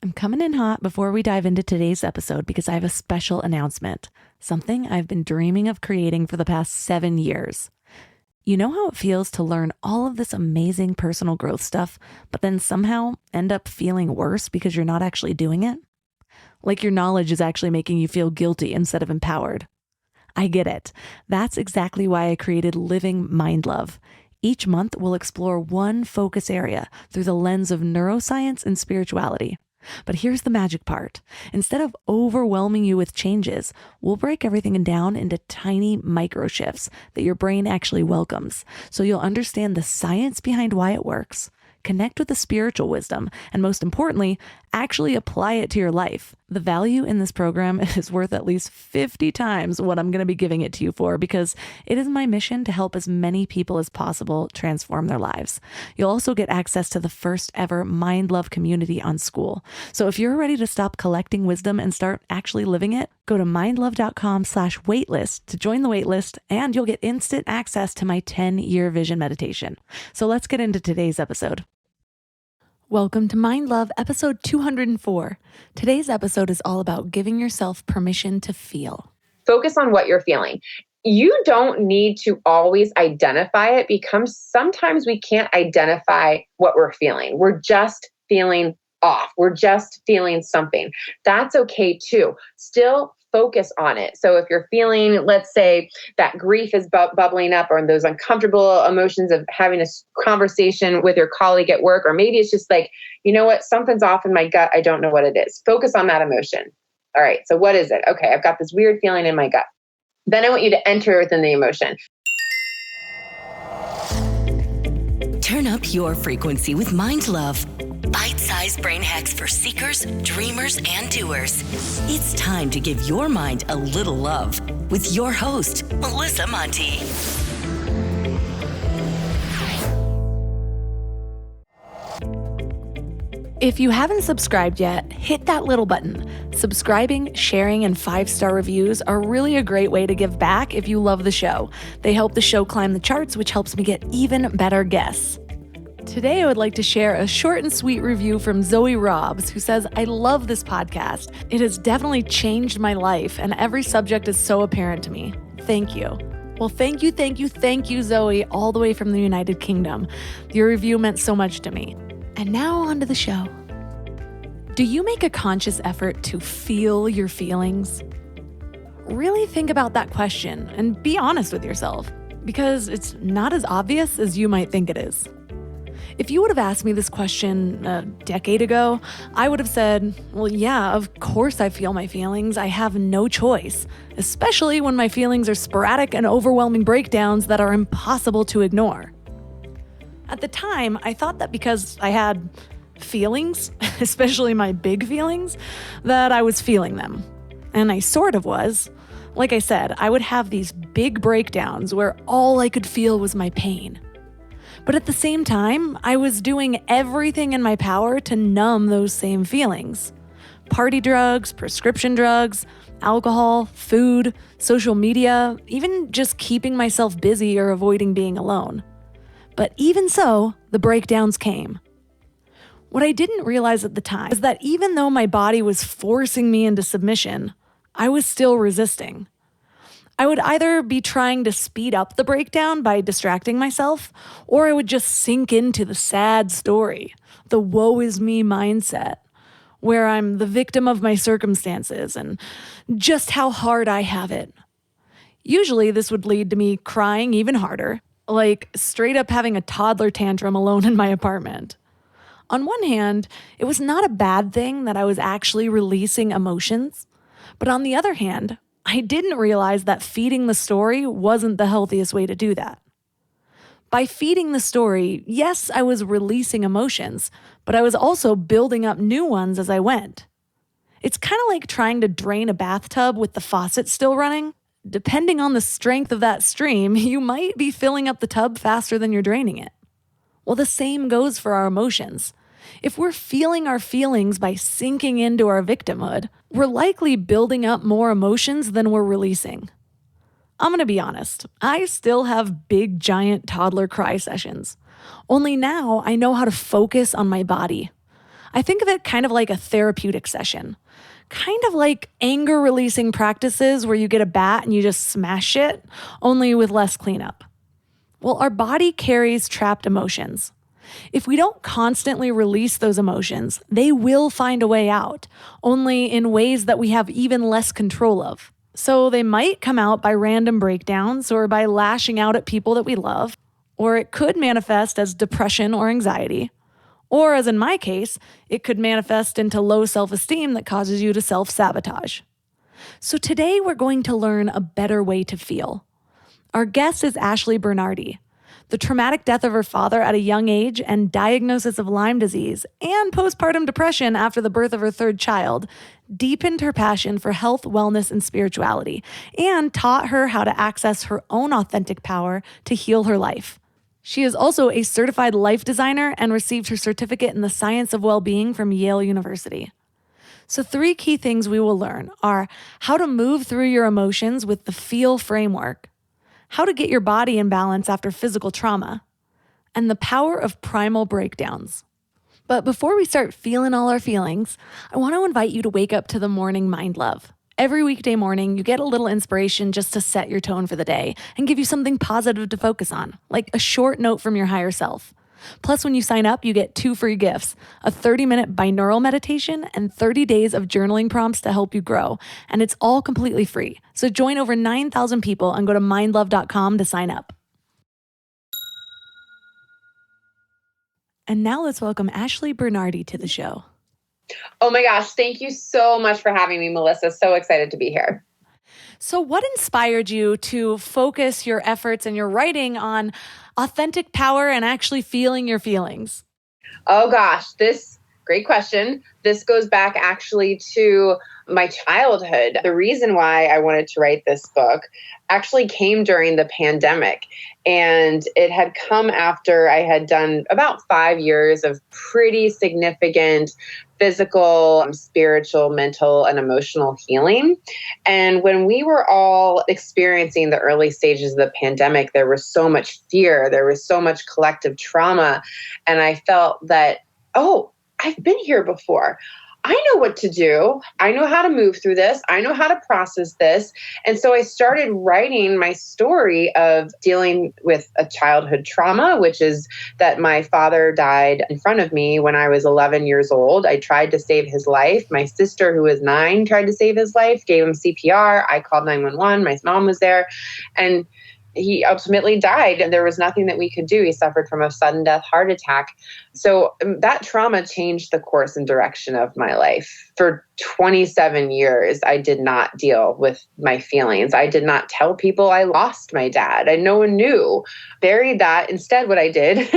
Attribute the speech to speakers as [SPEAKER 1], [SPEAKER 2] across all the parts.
[SPEAKER 1] I'm coming in hot before we dive into today's episode because I have a special announcement, something I've been dreaming of creating for the past 7 years. You know how it feels to learn all of this amazing personal growth stuff, but then somehow end up feeling worse because you're not actually doing it? Like your knowledge is actually making you feel guilty instead of empowered. I get it. That's exactly why I created Living Mind Love. Each month, we'll explore one focus area through the lens of neuroscience and spirituality. But here's the magic part. Instead of overwhelming you with changes, we'll break everything down into tiny micro shifts that your brain actually welcomes, so you'll understand the science behind why it works, connect with the spiritual wisdom, and most importantly, actually apply it to your life. The value in this program is worth at least 50 times what I'm going to be giving it to you for, because it is my mission to help as many people as possible transform their lives. You'll also get access to the first ever Mind Love community on School. So if you're ready to stop collecting wisdom and start actually living it, go to mindlove.com/waitlist to join the waitlist, and you'll get instant access to my 10-year vision meditation. So let's get into today's episode. Welcome to Mind Love, episode 204. Today's episode is all about giving yourself permission to feel.
[SPEAKER 2] Focus on what you're feeling. You don't need to always identify it, because sometimes we can't identify what we're feeling. We're just feeling off. We're just feeling something. That's okay too. Still focus on it. So if you're feeling, let's say, that grief is bubbling up, or those uncomfortable emotions of having a conversation with your colleague at work, or maybe it's just like, you know what, something's off in my gut. I don't know what it is. Focus on that emotion. All right, so what is it? Okay, I've got this weird feeling in my gut. Then I want you to enter within the emotion.
[SPEAKER 3] Turn up your frequency with Mind Love. Bite-sized brain hacks for seekers, dreamers, and doers. It's time to give your mind a little love with your host, Melissa Monti.
[SPEAKER 1] If you haven't subscribed yet, hit that little button. Subscribing, sharing, and 5-star reviews are really a great way to give back if you love the show. They help the show climb the charts, which helps me get even better guests. Today, I would like to share a short and sweet review from Zoe Robbs, who says, "I love this podcast. It has definitely changed my life, and every subject is so apparent to me. Thank you." Well, thank you, Zoe, all the way from the United Kingdom. Your review meant so much to me. And now on to the show. Do you make a conscious effort to feel your feelings? Really think about that question and be honest with yourself, because it's not as obvious as you might think it is. If you would have asked me this question a decade ago, I would have said, well, yeah, of course I feel my feelings. I have no choice, especially when my feelings are sporadic and overwhelming breakdowns that are impossible to ignore. At the time, I thought that because I had feelings, especially my big feelings, that I was feeling them. And I sort of was. Like I said, I would have these big breakdowns where all I could feel was my pain. But at the same time, I was doing everything in my power to numb those same feelings. Party drugs, prescription drugs, alcohol, food, social media, even just keeping myself busy or avoiding being alone. But even so, the breakdowns came. What I didn't realize at the time is that even though my body was forcing me into submission, I was still resisting. I would either be trying to speed up the breakdown by distracting myself, or I would just sink into the sad story, the woe is me mindset, where I'm the victim of my circumstances and just how hard I have it. Usually this would lead to me crying even harder, like straight up having a toddler tantrum alone in my apartment. On one hand, it was not a bad thing that I was actually releasing emotions, but on the other hand, I didn't realize that feeding the story wasn't the healthiest way to do that. By feeding the story, yes, I was releasing emotions, but I was also building up new ones as I went. It's kind of like trying to drain a bathtub with the faucet still running. Depending on the strength of that stream, you might be filling up the tub faster than you're draining it. Well, the same goes for our emotions. If we're feeling our feelings by sinking into our victimhood, we're likely building up more emotions than we're releasing. I'm gonna be honest, I still have big, giant toddler cry sessions. Only now I know how to focus on my body. I think of it kind of like a therapeutic session, kind of like anger releasing practices where you get a bat and you just smash it, only with less cleanup. Well, our body carries trapped emotions. If we don't constantly release those emotions, they will find a way out, only in ways that we have even less control of. So they might come out by random breakdowns or by lashing out at people that we love, or it could manifest as depression or anxiety. Or, as in my case, it could manifest into low self-esteem that causes you to self-sabotage. So today we're going to learn a better way to feel. Our guest is Ashley Bernardi. The traumatic death of her father at a young age and diagnosis of Lyme disease and postpartum depression after the birth of her third child deepened her passion for health, wellness, and spirituality, and taught her how to access her own authentic power to heal her life. She is also a certified life designer and received her certificate in the science of well-being from Yale University. So 3 key things we will learn are how to move through your emotions with the FEEL framework, how to get your body in balance after physical trauma, and the power of primal breakdowns. But before we start feeling all our feelings, I want to invite you to wake up to the morning mind love. Every weekday morning, you get a little inspiration just to set your tone for the day and give you something positive to focus on, like a short note from your higher self. Plus, when you sign up, you get 2 free gifts, a 30-minute binaural meditation and 30 days of journaling prompts to help you grow. And it's all completely free. So join over 9,000 people and go to mindlove.com to sign up. And now let's welcome Ashley Bernardi to the show.
[SPEAKER 2] Oh my gosh, thank you so much for having me, Melissa. So excited to be here.
[SPEAKER 1] So what inspired you to focus your efforts and your writing on authentic power and actually feeling your feelings?
[SPEAKER 2] Oh gosh, great question. This goes back actually to my childhood. The reason why I wanted to write this book actually came during the pandemic. And it had come after I had done about 5 years of pretty significant physical, spiritual, mental, and emotional healing. And when we were all experiencing the early stages of the pandemic, there was so much fear, there was so much collective trauma. And I felt that, oh, I've been here before. I know what to do. I know how to move through this. I know how to process this. And so I started writing my story of dealing with a childhood trauma, which is that my father died in front of me when I was 11 years old. I tried to save his life. My sister, who was 9, tried to save his life, gave him CPR. I called 911. My mom was there. And he ultimately died, and there was nothing that we could do. He suffered from a sudden death heart attack. So that trauma changed the course and direction of my life. For 27 years, I did not deal with my feelings. I did not tell people I lost my dad, and no one knew. Buried that. Instead, what I did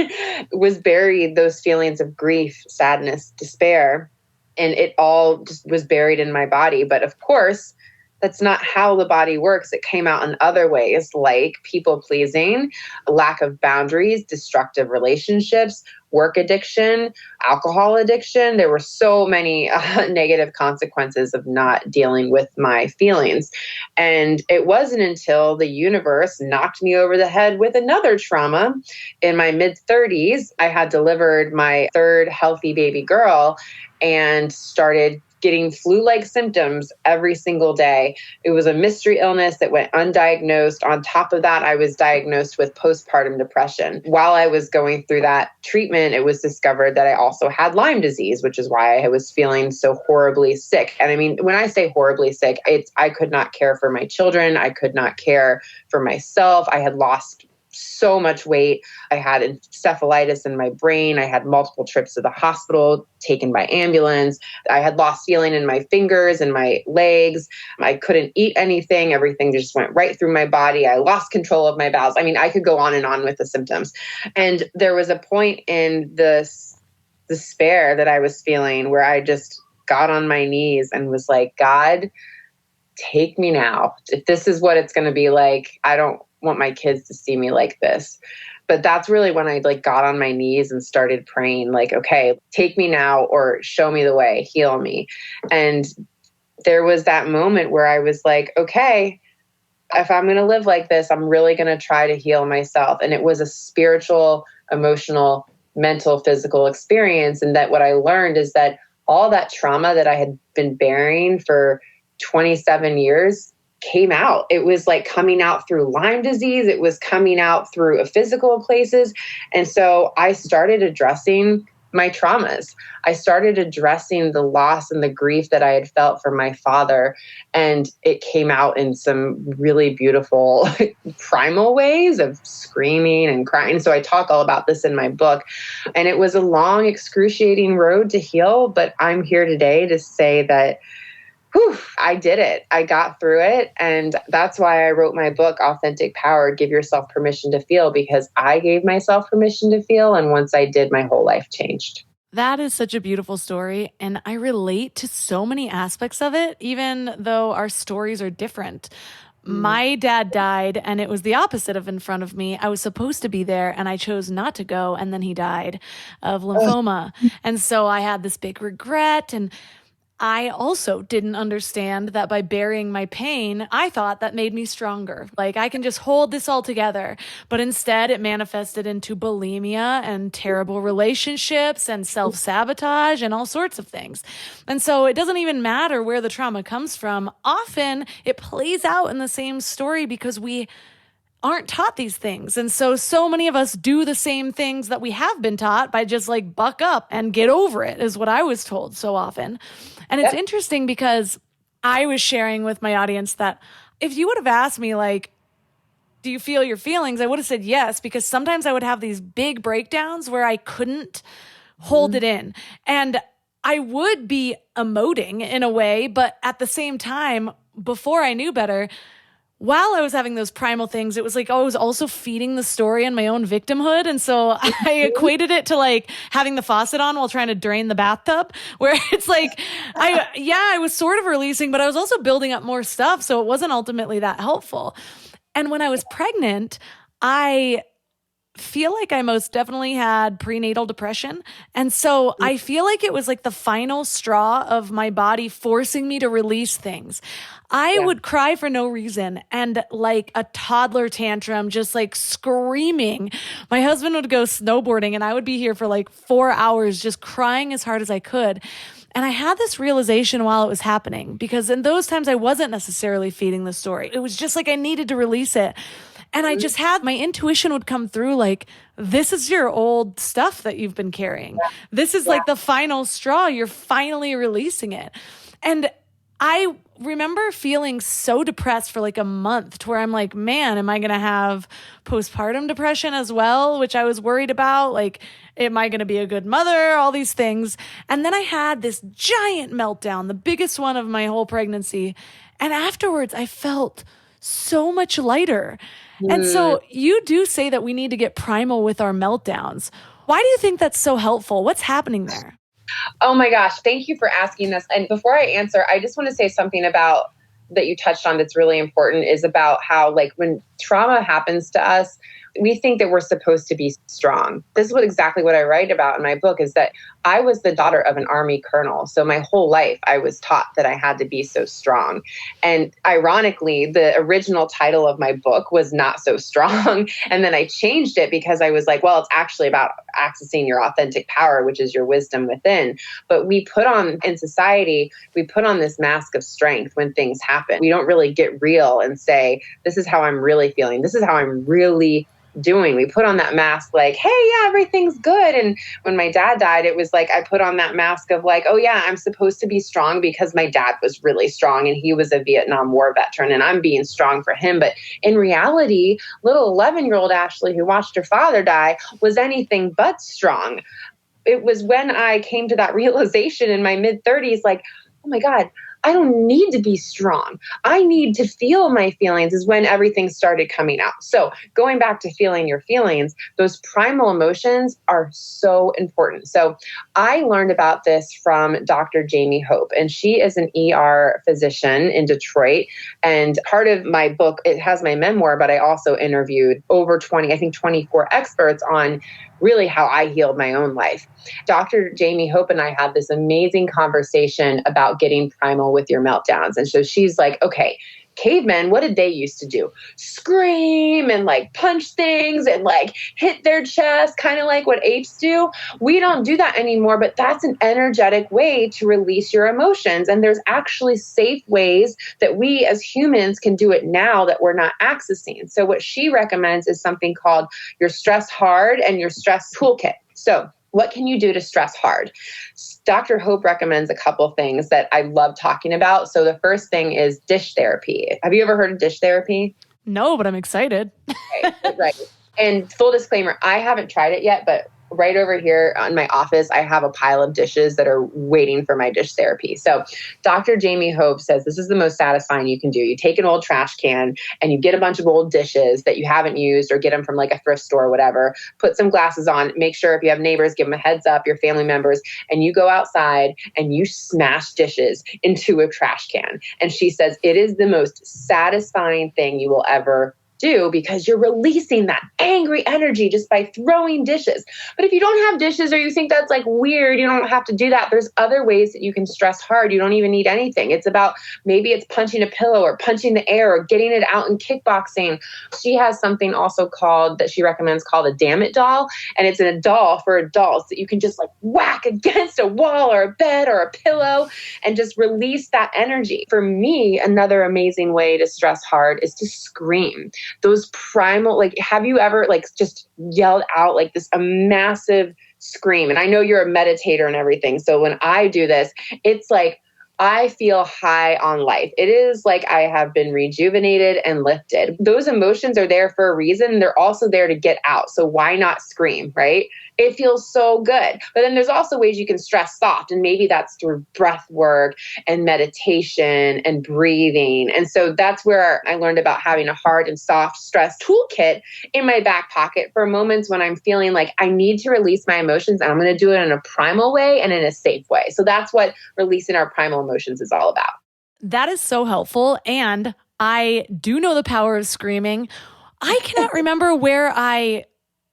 [SPEAKER 2] was buried those feelings of grief, sadness, despair, and it all just was buried in my body. But of course, that's not how the body works. It came out in other ways, like people pleasing, lack of boundaries, destructive relationships, work addiction, alcohol addiction. There were so many negative consequences of not dealing with my feelings. And it wasn't until the universe knocked me over the head with another trauma in my mid-30s. I had delivered my 3rd healthy baby girl and started getting flu-like symptoms every single day. It was a mystery illness that went undiagnosed. On top of that, I was diagnosed with postpartum depression. While I was going through that treatment, it was discovered that I also had Lyme disease, which is why I was feeling so horribly sick. And I mean, when I say horribly sick, I could not care for my children. I could not care for myself. I had lost so much weight. I had encephalitis in my brain. I had multiple trips to the hospital, taken by ambulance. I had lost feeling in my fingers and my legs. I couldn't eat anything. Everything just went right through my body. I lost control of my bowels. I mean, I could go on and on with the symptoms. And there was a point in the despair that I was feeling where I just got on my knees and was like, God, take me now. If this is what it's going to be like, I don't want my kids to see me like this. But that's really when I got on my knees and started praying, like, okay, take me now or show me the way, heal me. And there was that moment where I was like, okay, if I'm going to live like this, I'm really going to try to heal myself. And it was a spiritual, emotional mental, physical experience. And that what I learned is that all that trauma that I had been bearing for 27 years came out. It was like coming out through Lyme disease. It was coming out through physical places. And so I started addressing my traumas. I started addressing the loss and the grief that I had felt for my father. And it came out in some really beautiful primal ways of screaming and crying. So I talk all about this in my book. And it was a long, excruciating road to heal. But I'm here today to say that I did it. I got through it. And that's why I wrote my book, Authentic Power, Give Yourself Permission to Feel, because I gave myself permission to feel. And once I did, my whole life changed.
[SPEAKER 1] That is such a beautiful story. And I relate to so many aspects of it, even though our stories are different. My dad died, and it was the opposite of in front of me. I was supposed to be there, and I chose not to go. And then he died of lymphoma. And so I had this big regret. And I also didn't understand that by burying my pain, I thought that made me stronger. Like I can just hold this all together. But instead it manifested into bulimia and terrible relationships and self-sabotage and all sorts of things. And so it doesn't even matter where the trauma comes from. Often it plays out in the same story because we aren't taught these things. And so many of us do the same things that we have been taught by just like buck up and get over it is what I was told so often. And it's interesting because I was sharing with my audience that if you would have asked me like, do you feel your feelings? I would have said yes, because sometimes I would have these big breakdowns where I couldn't hold it in. And I would be emoting in a way, but at the same time, before I knew better, while I was having those primal things, it was like, I was also feeding the story on my own victimhood. And so I equated it to like having the faucet on while trying to drain the bathtub, where it's like, I was sort of releasing, but I was also building up more stuff. So it wasn't ultimately that helpful. And when I was pregnant, I feel like I most definitely had prenatal depression. And so I feel like it was like the final straw of my body forcing me to release things. I would cry for no reason and like a toddler tantrum, just like screaming. My husband would go snowboarding and I would be here for like 4 hours just crying as hard as I could. And I had this realization while it was happening, because in those times I wasn't necessarily feeding the story. It was just like I needed to release it. And I just had, my intuition would come through like, this is your old stuff that you've been carrying. This is like the final straw. You're finally releasing it. And I remember feeling so depressed for like a month to where I'm like, man, am I going to have postpartum depression as well? Which I was worried about. Like, am I going to be a good mother? All these things. And then I had this giant meltdown, the biggest one of my whole pregnancy. And afterwards I felt so much lighter. And so you do say that we need to get primal with our meltdowns. Why do you think that's so helpful? What's happening there?
[SPEAKER 2] Oh my gosh, thank you for asking this. And before I answer, I just want to say something about that you touched on that's really important, is about how like when trauma happens to us, we think that we're supposed to be strong. This is exactly what I write about in my book, is that I was the daughter of an Army colonel. So my whole life I was taught that I had to be so strong. And ironically, the original title of my book was Not So Strong. And then I changed it because I was like, well, it's actually about accessing your authentic power, which is your wisdom within. But we put on, in society, we put on this mask of strength when things happen. We don't really get real and say, this is how I'm really feeling. This is how I'm really doing. We put on that mask like, hey, yeah, everything's good. And when my dad died, it was like I put on that mask of like, oh yeah, I'm supposed to be strong because my dad was really strong and he was a Vietnam War veteran and I'm being strong for him. But in reality, little 11-year-old Ashley, who watched her father die, was anything but strong. It was when I came to that realization in my mid-30s, like, oh my God, I don't need to be strong. I need to feel my feelings, is when everything started coming out. So going back to feeling your feelings, those primal emotions are so important. So I learned about this from Dr. Jamie Hope, and she is an ER physician in Detroit. And part of my book, it has my memoir, but I also interviewed over 24 experts on really how I healed my own life. Dr. Jamie Hope and I had this amazing conversation about getting primal with your meltdowns. And so she's like, okay, cavemen, what did they used to do? Scream and like punch things and like hit their chest, kind of like what apes do. We don't do that anymore, but that's an energetic way to release your emotions. And there's actually safe ways that we as humans can do it now that we're not accessing. So what she recommends is something called your stress hard and your stress toolkit. So what can you do to stress hard? Dr. Hope recommends a couple things that I love talking about. So the first thing is dish therapy. Have you ever heard of dish therapy?
[SPEAKER 1] No, but I'm excited.
[SPEAKER 2] Right. And full disclaimer, I haven't tried it yet, but right over here in my office, I have a pile of dishes that are waiting for my dish therapy. So Dr. Jamie Hope says this is the most satisfying you can do. You take an old trash can and you get a bunch of old dishes that you haven't used or get them from like a thrift store or whatever, put some glasses on, make sure if you have neighbors, give them a heads up, your family members, and you go outside and you smash dishes into a trash can. And she says it is the most satisfying thing you will ever do because you're releasing that angry energy just by throwing dishes. But if you don't have dishes or you think that's like weird, you don't have to do that. There's other ways that you can stress hard. You don't even need anything. It's about maybe it's punching a pillow or punching the air or getting it out in kickboxing. She has something also called that she recommends called a damn it doll. And it's a doll for adults that you can just like whack against a wall or a bed or a pillow and just release that energy. For me, another amazing way to stress hard is to scream. Those primal, like, have you ever like just yelled out like this, a massive scream? And I know you're a meditator and everything. So when I do this, it's like, I feel high on life. It is like I have been rejuvenated and lifted. Those emotions are there for a reason. They're also there to get out. So why not scream, right? It feels so good. But then there's also ways you can stress soft. And maybe that's through breath work and meditation and breathing. And so that's where I learned about having a hard and soft stress toolkit in my back pocket for moments when I'm feeling like I need to release my emotions. And I'm going to do it in a primal way and in a safe way. So that's what releasing our primal emotions is all about.
[SPEAKER 1] That is so helpful. And I do know the power of screaming. I cannot remember where I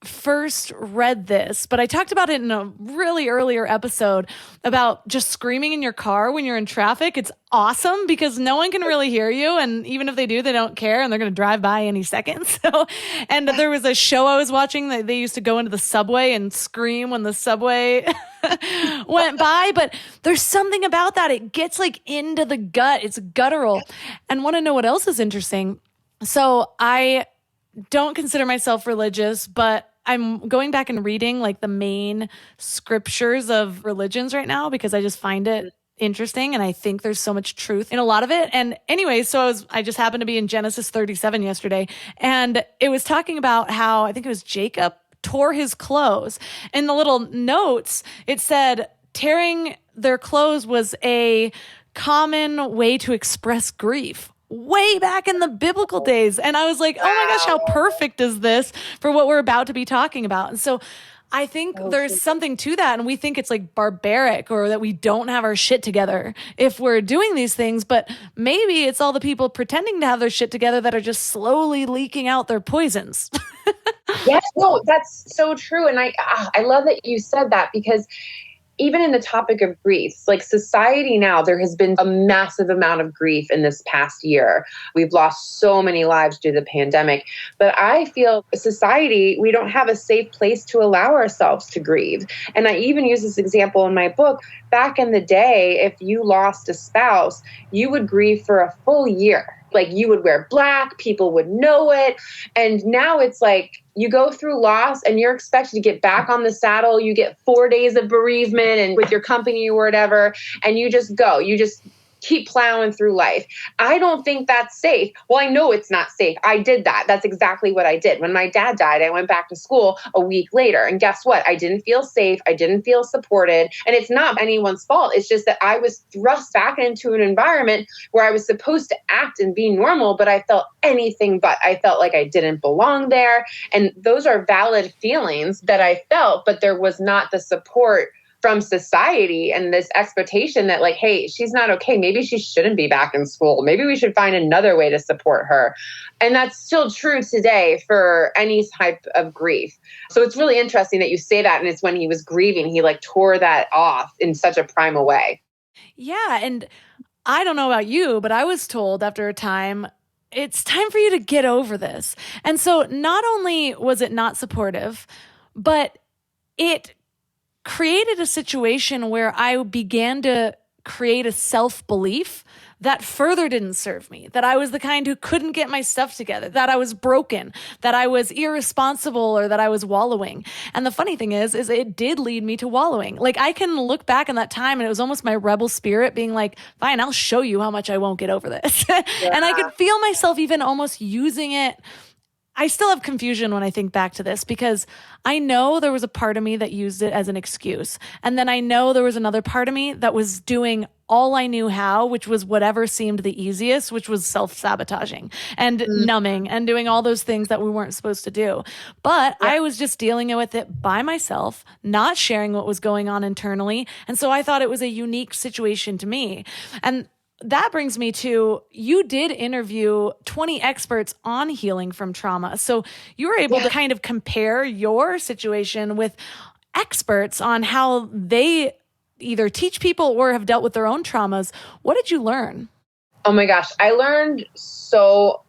[SPEAKER 1] first read this, but I talked about it in a really earlier episode about just screaming in your car when you're in traffic. It's awesome because no one can really hear you. And even if they do, they don't care and they're going to drive by any second. So, and there was a show I was watching that they used to go into the subway and scream when the subway went by. But there's something about that. It gets like into the gut. It's guttural. And want to know what else is interesting? So I don't consider myself religious, but I'm going back and reading like the main scriptures of religions right now because I just find it interesting and I think there's so much truth in a lot of it. And anyway, so I just happened to be in Genesis 37 yesterday, and it was talking about how I think it was Jacob tore his clothes. In the little notes, it said tearing their clothes was a common way to express grief. Way back in the biblical days. And I was like, oh my gosh, how perfect is this for what we're about to be talking about? And so I think there's something to that. And we think it's like barbaric or that we don't have our shit together if we're doing these things. But maybe it's all the people pretending to have their shit together that are just slowly leaking out their poisons.
[SPEAKER 2] Yes, no, that's so true. And I love that you said that because even in the topic of grief, like society now, there has been a massive amount of grief in this past year. We've lost so many lives due to the pandemic. But I feel society, we don't have a safe place to allow ourselves to grieve. And I even use this example in my book. Back in the day, if you lost a spouse, you would grieve for a full year. Like you would wear black, people would know it. And now it's like you go through loss and you're expected to get back on the saddle. You get 4 days of bereavement and with your company or whatever, and you just go. You just keep plowing through life. I don't think that's safe. Well, I know it's not safe. I did that. That's exactly what I did. When my dad died, I went back to school a week later. And guess what? I didn't feel safe. I didn't feel supported. And it's not anyone's fault. It's just that I was thrust back into an environment where I was supposed to act and be normal, but I felt anything but. I felt like I didn't belong there. And those are valid feelings that I felt, but there was not the support from society and this expectation that like, hey, she's not okay. Maybe she shouldn't be back in school. Maybe we should find another way to support her. And that's still true today for any type of grief. So it's really interesting that you say that. And it's when he was grieving, he like tore that off in such a primal way.
[SPEAKER 1] Yeah. And I don't know about you, but I was told after a time, it's time for you to get over this. And so not only was it not supportive, but it created a situation where I began to create a self-belief that further didn't serve me, that I was the kind who couldn't get my stuff together, that I was broken, that I was irresponsible, or that I was wallowing. And the funny thing is it did lead me to wallowing. Like, I can look back on that time and it was almost my rebel spirit being like, fine, I'll show you how much I won't get over this. And I could feel myself even almost using it. I still have confusion when I think back to this, because I know there was a part of me that used it as an excuse. And then I know there was another part of me that was doing all I knew how, which was whatever seemed the easiest, which was self-sabotaging and numbing and doing all those things that we weren't supposed to do. But I was just dealing with it by myself, not sharing what was going on internally. And so I thought it was a unique situation to me. And that brings me to, you did interview 20 experts on healing from trauma. So you were able to kind of compare your situation with experts on how they either teach people or have dealt with their own traumas. What did you learn?
[SPEAKER 2] Oh my gosh, I learned so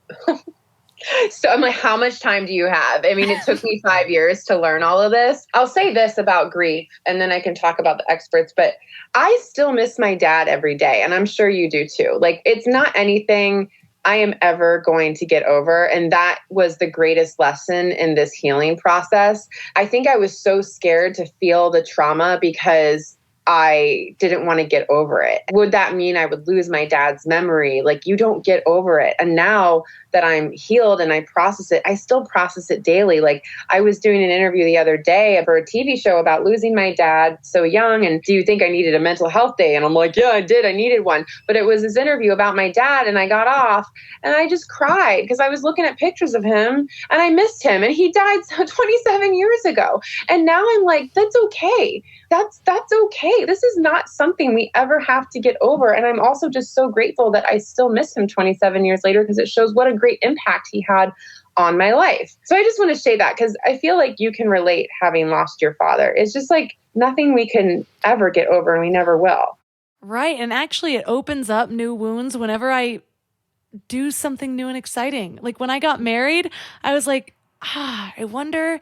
[SPEAKER 2] I'm like, how much time do you have? I mean, it took me 5 years to learn all of this. I'll say this about grief, and then I can talk about the experts, but I still miss my dad every day. And I'm sure you do too. Like, it's not anything I am ever going to get over. And that was the greatest lesson in this healing process. I think I was so scared to feel the trauma because I didn't want to get over it. Would that mean I would lose my dad's memory? Like, you don't get over it. And now that I'm healed and I process it, I still process it daily. Like, I was doing an interview the other day for a TV show about losing my dad so young. And do you think I needed a mental health day? And I'm like, yeah, I did. I needed one. But it was this interview about my dad, and I got off and I just cried because I was looking at pictures of him and I missed him. And he died 27 years ago. And now I'm like, that's okay. That's okay. This is not something we ever have to get over. And I'm also just so grateful that I still miss him 27 years later, because it shows what a great impact he had on my life. So I just want to say that, because I feel like you can relate having lost your father. It's just like nothing we can ever get over, and we never will.
[SPEAKER 1] Right. And actually, it opens up new wounds whenever I do something new and exciting. Like, when I got married, I was like, I wonder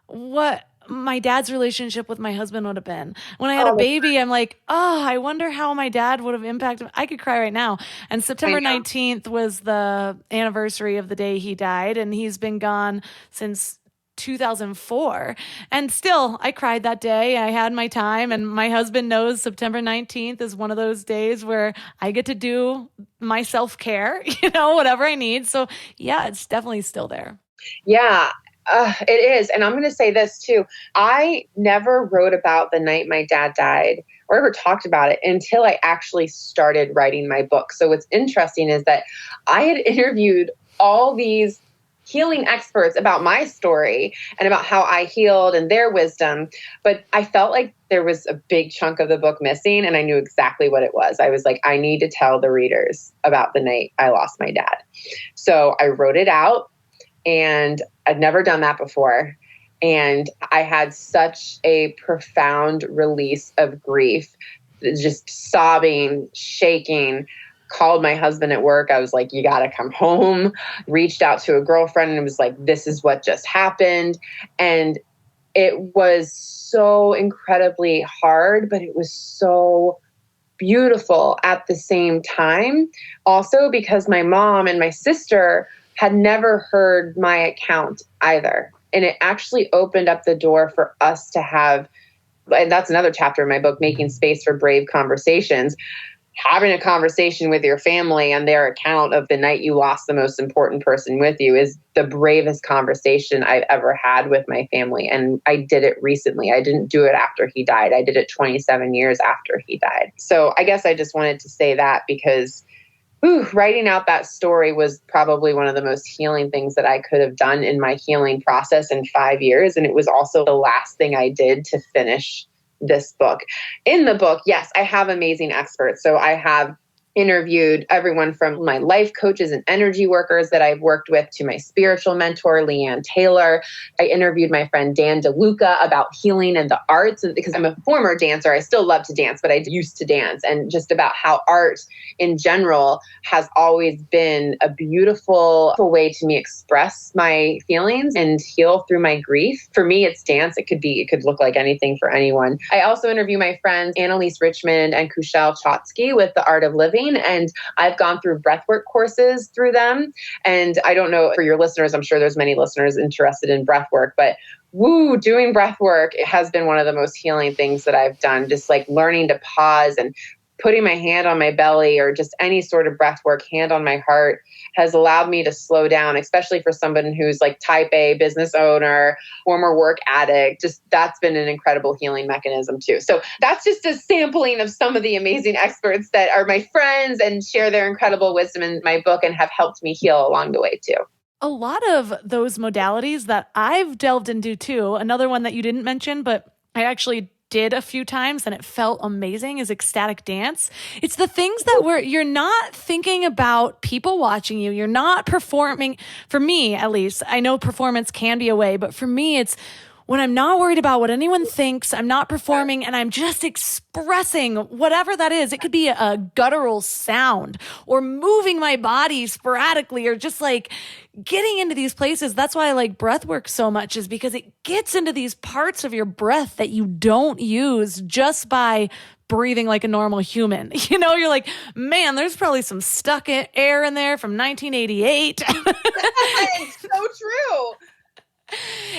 [SPEAKER 1] what my dad's relationship with my husband would have been. When I had a baby, I'm like, I wonder how my dad would have impacted. I could cry right now. And September 19th was the anniversary of the day he died, and he's been gone since 2004. And still, I cried that day. I had my time, and my husband knows September 19th is one of those days where I get to do my self-care, whatever I need. So yeah, it's definitely still there.
[SPEAKER 2] Yeah. It is. And I'm going to say this too. I never wrote about the night my dad died or ever talked about it until I actually started writing my book. So what's interesting is that I had interviewed all these healing experts about my story and about how I healed and their wisdom. But I felt like there was a big chunk of the book missing, and I knew exactly what it was. I was like, I need to tell the readers about the night I lost my dad. So I wrote it out. And I'd never done that before. And I had such a profound release of grief, just sobbing, shaking, called my husband at work. I was like, you got to come home. Reached out to a girlfriend and was like, this is what just happened. And it was so incredibly hard, but it was so beautiful at the same time. Also, because my mom and my sister had never heard my account either. And it actually opened up the door for us to have, and that's another chapter in my book, Making Space for Brave Conversations. Having a conversation with your family and their account of the night you lost the most important person with you is the bravest conversation I've ever had with my family. And I did it recently. I didn't do it after he died. I did it 27 years after he died. So I guess I just wanted to say that, because writing out that story was probably one of the most healing things that I could have done in my healing process in 5 years. And it was also the last thing I did to finish this book. In the book, yes, I have amazing experts. So I have interviewed everyone from my life coaches and energy workers that I've worked with to my spiritual mentor, Leanne Taylor. I interviewed my friend Dan DeLuca about healing and the arts. And because I'm a former dancer, I still love to dance, but I used to dance, and just about how art in general has always been a beautiful way to me express my feelings and heal through my grief. For me, it's dance. It could look like anything for anyone. I also interview my friends Annalise Richmond and Kushal Chotsky with The Art of Living. And I've gone through breathwork courses through them. And I don't know, for your listeners, I'm sure there's many listeners interested in breathwork, but doing breathwork has been one of the most healing things that I've done. Just like learning to pause and putting my hand on my belly, or just any sort of breath work, hand on my heart, has allowed me to slow down, especially for someone who's like type A business owner, former work addict. Just that's been an incredible healing mechanism too. So that's just a sampling of some of the amazing experts that are my friends and share their incredible wisdom in my book and have helped me heal along the way too.
[SPEAKER 1] A lot of those modalities that I've delved into too, another one that you didn't mention, but I actually did a few times and it felt amazing, is ecstatic dance. It's the things that you're not thinking about people watching you. You're not performing. For me, at least, I know performance can be a way, but for me, it's when I'm not worried about what anyone thinks, I'm not performing, and I'm just expressing whatever that is. It could be a guttural sound or moving my body sporadically or just like getting into these places. That's why I like breath work so much, is because it gets into these parts of your breath that you don't use just by breathing like a normal human. You know, you're like, man, there's probably some stuck air in there from 1988.
[SPEAKER 2] It's so true.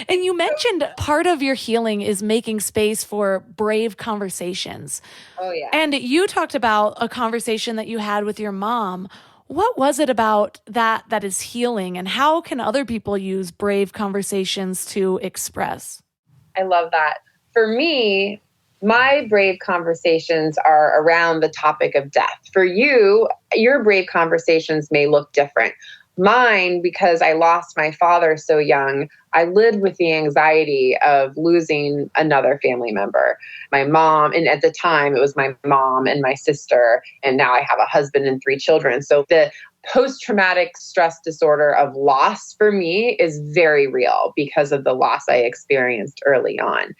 [SPEAKER 1] And you mentioned part of your healing is making space for brave conversations.
[SPEAKER 2] Oh, yeah.
[SPEAKER 1] And you talked about a conversation that you had with your mom. What was it about that is healing, and how can other people use brave conversations to express?
[SPEAKER 2] I love that. For me, my brave conversations are around the topic of death. For you, your brave conversations may look different. Mine, because I lost my father so young, I lived with the anxiety of losing another family member. My mom, and at the time it was my mom and my sister, and now I have a husband and 3 children. So the post-traumatic stress disorder of loss for me is very real because of the loss I experienced early on.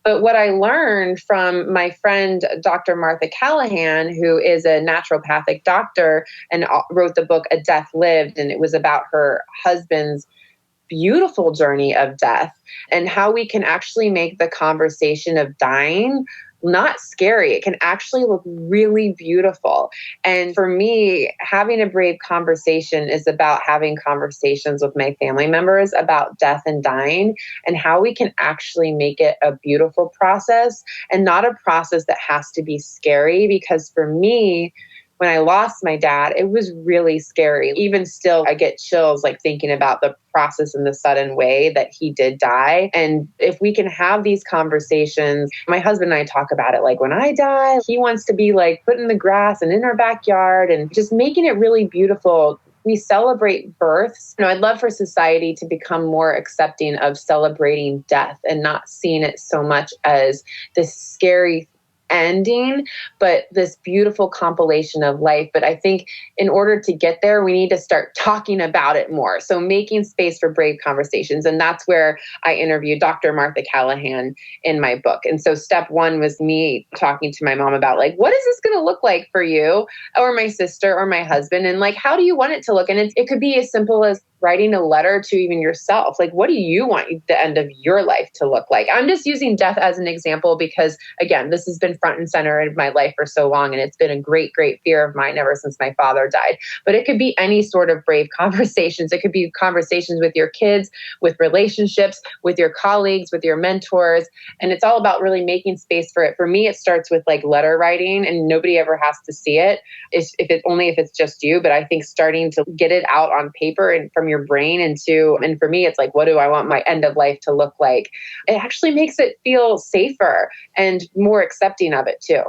[SPEAKER 2] But what I learned from my friend, Dr. Martha Callahan, who is a naturopathic doctor and wrote the book A Death Lived, and it was about her husband's beautiful journey of death and how we can actually make the conversation of dying not scary. It can actually look really beautiful. And for me, having a brave conversation is about having conversations with my family members about death and dying, and how we can actually make it a beautiful process and not a process that has to be scary. Because for me, when I lost my dad, it was really scary. Even still, I get chills like thinking about the process and the sudden way that he did die. And if we can have these conversations, my husband and I talk about it. Like when I die, he wants to be like put in the grass and in our backyard and just making it really beautiful. We celebrate births. I'd love for society to become more accepting of celebrating death and not seeing it so much as this scary ending, but this beautiful compilation of life. But I think in order to get there, we need to start talking about it more. So making space for brave conversations. And that's where I interviewed Dr. Martha Callahan in my book. And so step one was me talking to my mom about like, what is this going to look like for you or my sister or my husband? And like, how do you want it to look? And it could be as simple as writing a letter to even yourself. Like, what do you want the end of your life to look like? I'm just using death as an example because, again, this has been front and center in my life for so long. And it's been a great, great fear of mine ever since my father died. But it could be any sort of brave conversations. It could be conversations with your kids, with relationships, with your colleagues, with your mentors. And it's all about really making space for it. For me, it starts with like letter writing, and nobody ever has to see it. If it's just you. But I think starting to get it out on paper and from your brain and for me, it's like, what do I want my end of life to look like? It actually makes it feel safer and more accepting of it too.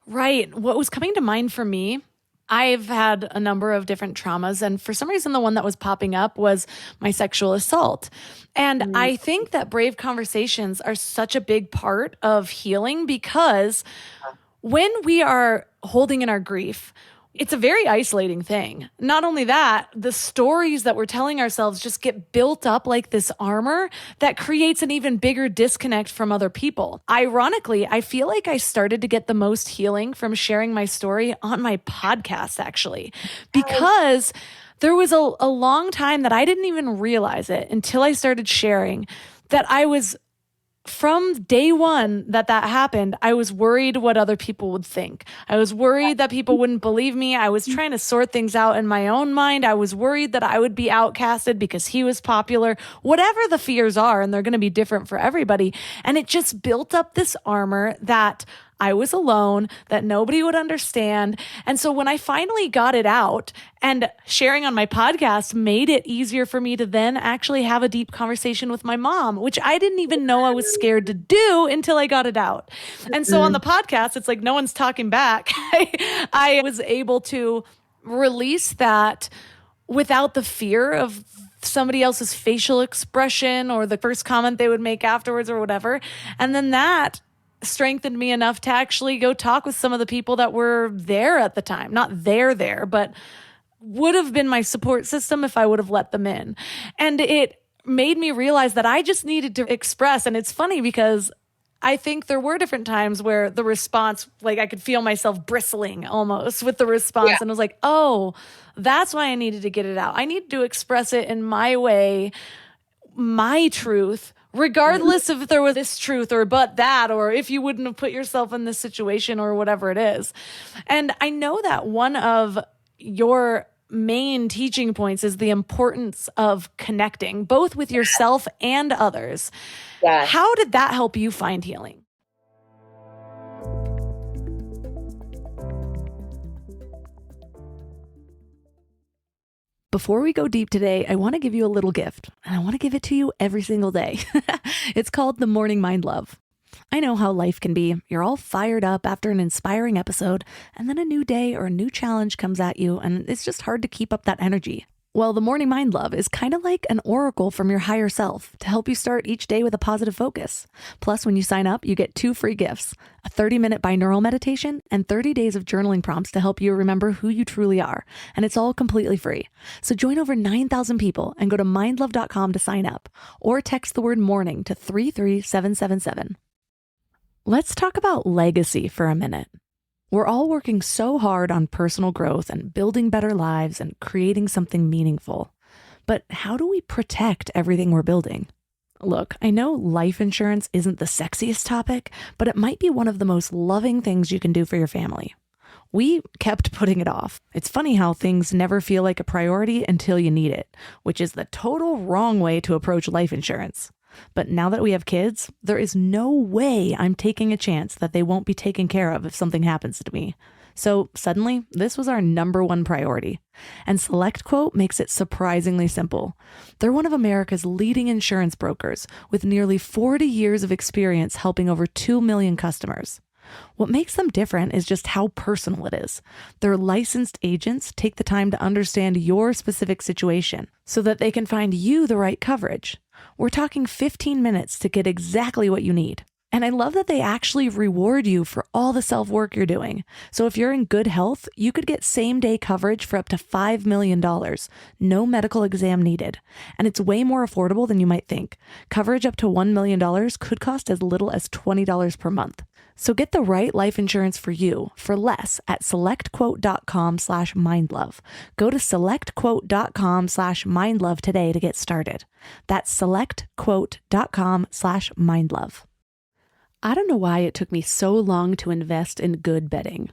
[SPEAKER 1] Right. What was coming to mind for me, I've had a number of different traumas, and for some reason, the one that was popping up was my sexual assault. And I think that brave conversations are such a big part of healing because when we are holding in our grief, It's a very isolating thing. Not only that, the stories that we're telling ourselves just get built up like this armor that creates an even bigger disconnect from other people. Ironically, I feel like I started to get the most healing from sharing my story on my podcast, actually, because there was a long time that I didn't even realize it until I started sharing that I was, from day one that happened, I was worried what other people would think. I was worried that people wouldn't believe me. I was trying to sort things out in my own mind. I was worried that I would be outcasted because he was popular. Whatever the fears are, and they're going to be different for everybody. And it just built up this armor that I was alone, that nobody would understand. And so when I finally got it out, and sharing on my podcast made it easier for me to then actually have a deep conversation with my mom, which I didn't even know I was scared to do until I got it out. And so on the podcast, it's like no one's talking back. I was able to release that without the fear of somebody else's facial expression or the first comment they would make afterwards or whatever. And then that strengthened me enough to actually go talk with some of the people that were there at the time. Not there, but would have been my support system if I would have let them in. And it made me realize that I just needed to express. And it's funny because I think there were different times where the response, like I could feel myself bristling almost with the response. Yeah. And I was like, oh, that's why I needed to get it out. I need to express it in my way, my truth, regardless if there was this truth or but that, or if you wouldn't have put yourself in this situation or whatever it is. And I know that one of your main teaching points is the importance of connecting both with yourself and others. Yes. How did that help you find healing? Before we go deep today, I want to give you a little gift, and I want to give it to you every single day. It's called the Morning Mind Love. I know how life can be. You're all fired up after an inspiring episode, and then a new day or a new challenge comes at you, and it's just hard to keep up that energy. Well, the Morning Mind Love is kind of like an oracle from your higher self to help you start each day with a positive focus. Plus, when you sign up, you get 2 free gifts, a 30-minute binaural meditation and 30 days of journaling prompts to help you remember who you truly are. And it's all completely free. So join over 9,000 people and go to mindlove.com to sign up, or text the word morning to 33777. Let's talk about legacy for a minute. We're all working so hard on personal growth and building better lives and creating something meaningful. But how do we protect everything we're building? Look, I know life insurance isn't the sexiest topic, but it might be one of the most loving things you can do for your family. We kept putting it off. It's funny how things never feel like a priority until you need it, which is the total wrong way to approach life insurance. But now that we have kids, there is no way I'm taking a chance that they won't be taken care of if something happens to me. So suddenly, this was our number one priority. And SelectQuote makes it surprisingly simple. They're one of America's leading insurance brokers with nearly 40 years of experience helping over 2 million customers. What makes them different is just how personal it is. Their licensed agents take the time to understand your specific situation so that they can find you the right coverage. We're talking 15 minutes to get exactly what you need. And I love that they actually reward you for all the self-work you're doing. So if you're in good health, you could get same-day coverage for up to $5 million. No medical exam needed. And it's way more affordable than you might think. Coverage up to $1 million could cost as little as $20 per month. So get the right life insurance for you for less at selectquote.com/mindlove. Go to selectquote.com/mindlove today to get started. That's selectquote.com/mindlove. I don't know why it took me so long to invest in good bedding.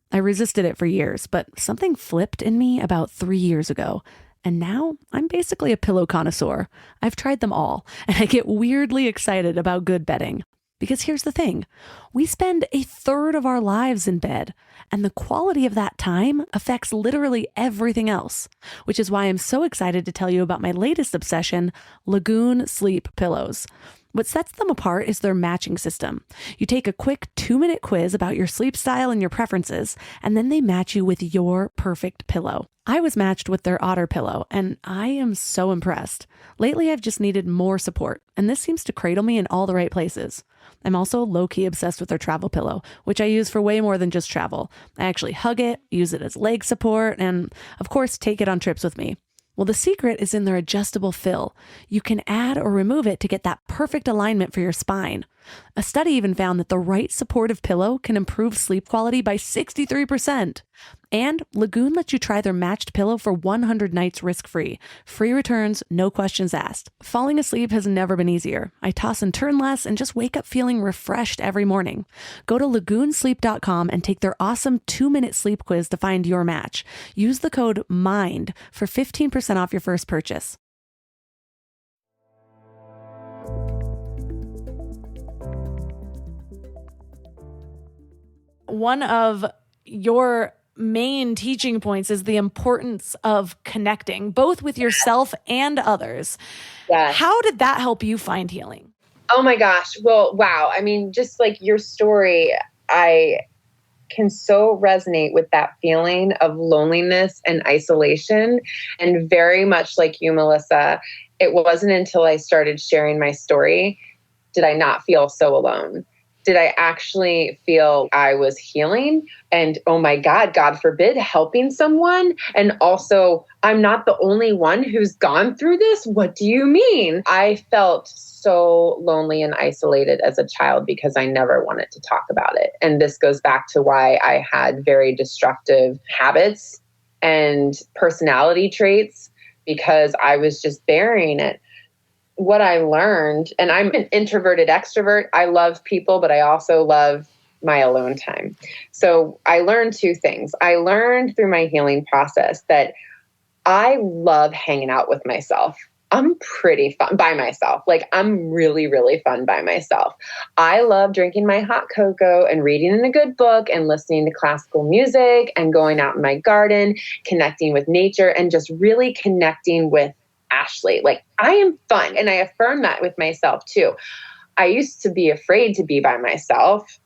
[SPEAKER 1] I resisted it for years, but something flipped in me about 3 years ago. And now I'm basically a pillow connoisseur. I've tried them all, and I get weirdly excited about good bedding. Because here's the thing, we spend a third of our lives in bed, and the quality of that time affects literally everything else, which is why I'm so excited to tell you about my latest obsession, Lagoon Sleep Pillows. What sets them apart is their matching system. You take a quick 2-minute quiz about your sleep style and your preferences, and then they match you with your perfect pillow. I was matched with their Otter pillow, and I am so impressed. Lately, I've just needed more support, and this seems to cradle me in all the right places. I'm also low-key obsessed with their travel pillow, which I use for way more than just travel. I actually hug it, use it as leg support, and of course, take it on trips with me. Well, the secret is in their adjustable fill. You can add or remove it to get that perfect alignment for your spine. A study even found that the right supportive pillow can improve sleep quality by 63%. And Lagoon lets you try their matched pillow for 100 nights risk-free. Free returns, no questions asked. Falling asleep has never been easier. I toss and turn less and just wake up feeling refreshed every morning. Go to lagoonsleep.com and take their awesome 2-minute sleep quiz to find your match. Use the code MIND for 15% off your first purchase. One of your main teaching points is the importance of connecting, both with yourself and others.
[SPEAKER 2] Yes.
[SPEAKER 1] How did that help you find healing?
[SPEAKER 2] Oh my gosh. Well, wow. I mean, just like your story, I can so resonate with that feeling of loneliness and isolation. And very much like you, Melissa, it wasn't until I started sharing my story did I not feel so alone. Did I actually feel I was healing? And oh my God, God forbid, helping someone? And also, I'm not the only one who's gone through this? What do you mean? I felt so lonely and isolated as a child because I never wanted to talk about it. And this goes back to why I had very destructive habits and personality traits, because I was just burying it. What I learned, and I'm an introverted extrovert. I love people, but I also love my alone time. So I learned two things. I learned through my healing process that I love hanging out with myself. I'm pretty fun by myself. Like, I'm really, really fun by myself. I love drinking my hot cocoa and reading in a good book and listening to classical music and going out in my garden, connecting with nature, and just really connecting with Ashley. Like, I am fun. And I affirm that with myself too. I used to be afraid to be by myself.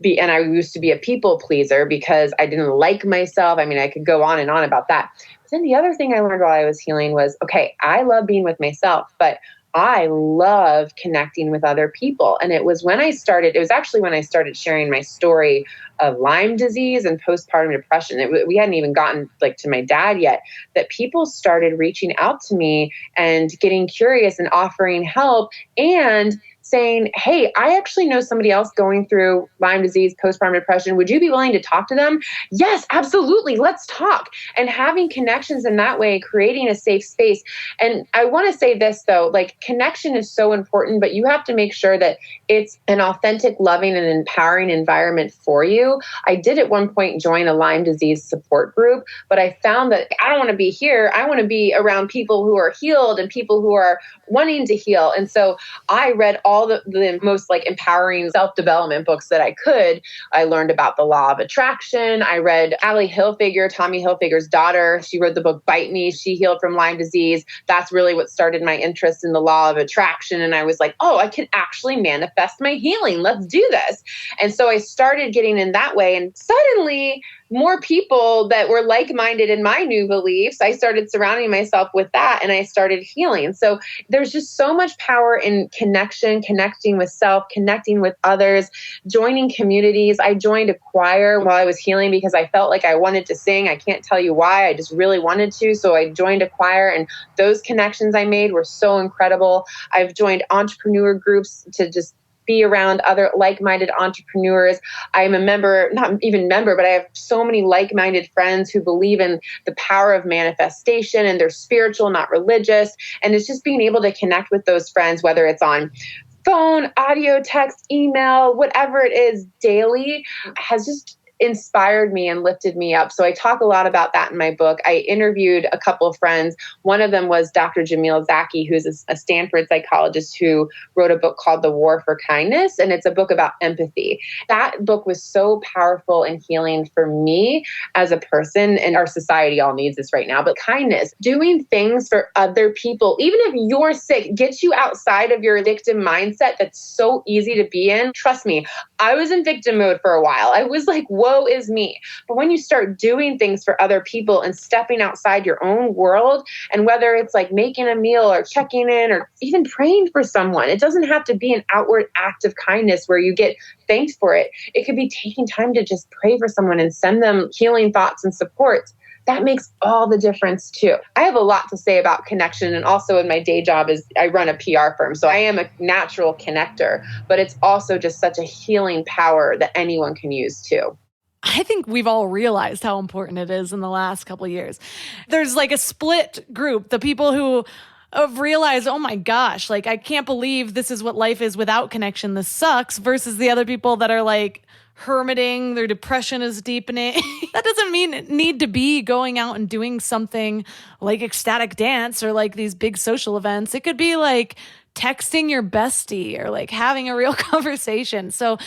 [SPEAKER 2] And I used to be a people pleaser because I didn't like myself. I mean, I could go on and on about that. But then the other thing I learned while I was healing was, okay, I love being with myself, but I love connecting with other people. And it was actually when I started sharing my story of Lyme disease and postpartum depression. We hadn't even gotten to my dad yet, that people started reaching out to me and getting curious and offering help and saying, hey, I actually know somebody else going through Lyme disease, postpartum depression. Would you be willing to talk to them? Yes, absolutely. Let's talk. And having connections in that way, creating a safe space. And I want to say this though, connection is so important, but you have to make sure that it's an authentic, loving, and empowering environment for you. I did at one point join a Lyme disease support group, but I found that I don't want to be here. I want to be around people who are healed and people who are wanting to heal. And so I read all the most empowering self-development books that I could. I learned about the law of attraction. I read Tommy Hilfiger's daughter. She wrote the book Bite Me. She healed from Lyme disease. That's really what started my interest in the law of attraction. And I was like, oh, I can actually manifest my healing. Let's do this. And so I started getting in that way. And suddenly more people that were like-minded in my new beliefs, I started surrounding myself with that and I started healing. So there's just so much power in connection, connecting with self, connecting with others, joining communities. I joined a choir while I was healing because I felt like I wanted to sing. I can't tell you why. I just really wanted to. So I joined a choir, and those connections I made were so incredible. I've joined entrepreneur groups to just be around other like-minded entrepreneurs. I'm a member, not even member, but I have so many like-minded friends who believe in the power of manifestation, and they're spiritual, not religious. And it's just being able to connect with those friends, whether it's on phone, audio, text, email, whatever it is daily, has just inspired me and lifted me up. So I talk a lot about that in my book. I interviewed a couple of friends. One of them was Dr. Jamil Zaki, who's a Stanford psychologist who wrote a book called The War for Kindness, and it's a book about empathy. That book was so powerful and healing for me as a person, and our society all needs this right now. But kindness, doing things for other people, even if you're sick, gets you outside of your victim mindset that's so easy to be in. Trust me, I was in victim mode for a while. I was like, woe is me. But when you start doing things for other people and stepping outside your own world, and whether it's like making a meal or checking in or even praying for someone, it doesn't have to be an outward act of kindness where you get thanked for it. It could be taking time to just pray for someone and send them healing thoughts and support. That makes all the difference too. I have a lot to say about connection, and also in my day job is I run a PR firm. So I am a natural connector, but it's also just such a healing power that anyone can use too.
[SPEAKER 1] I think we've all realized how important it is in the last couple of years. There's like a split group, the people who have realized, oh my gosh, like I can't believe this is what life is without connection. This sucks, versus the other people that are like hermiting, their depression is deepening. That doesn't mean it need to be going out and doing something like ecstatic dance or like these big social events. It could be like texting your bestie or like having a real conversation. So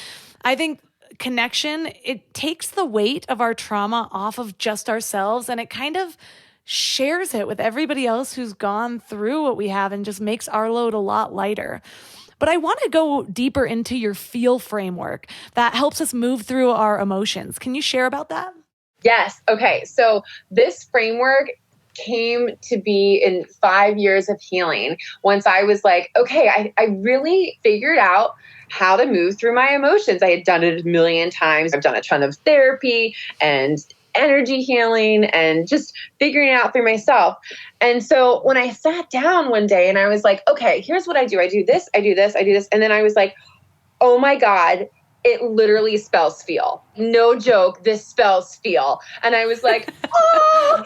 [SPEAKER 1] I think connection, it takes the weight of our trauma off of just ourselves, and it kind of shares it with everybody else who's gone through what we have and just makes our load a lot lighter. But I want to go deeper into your feel framework that helps us move through our emotions. Can you share about that?
[SPEAKER 2] Yes. Okay. So this framework came to be in 5 years of healing. Once I was like, okay, I really figured out how to move through my emotions. I had done it a million times. I've done a ton of therapy and energy healing and just figuring it out through myself. And so when I sat down one day and I was like, okay, here's what I do. I do this, I do this, I do this. And then I was like, oh my God, it literally spells feel. No joke, this spells feel. And I was like, oh!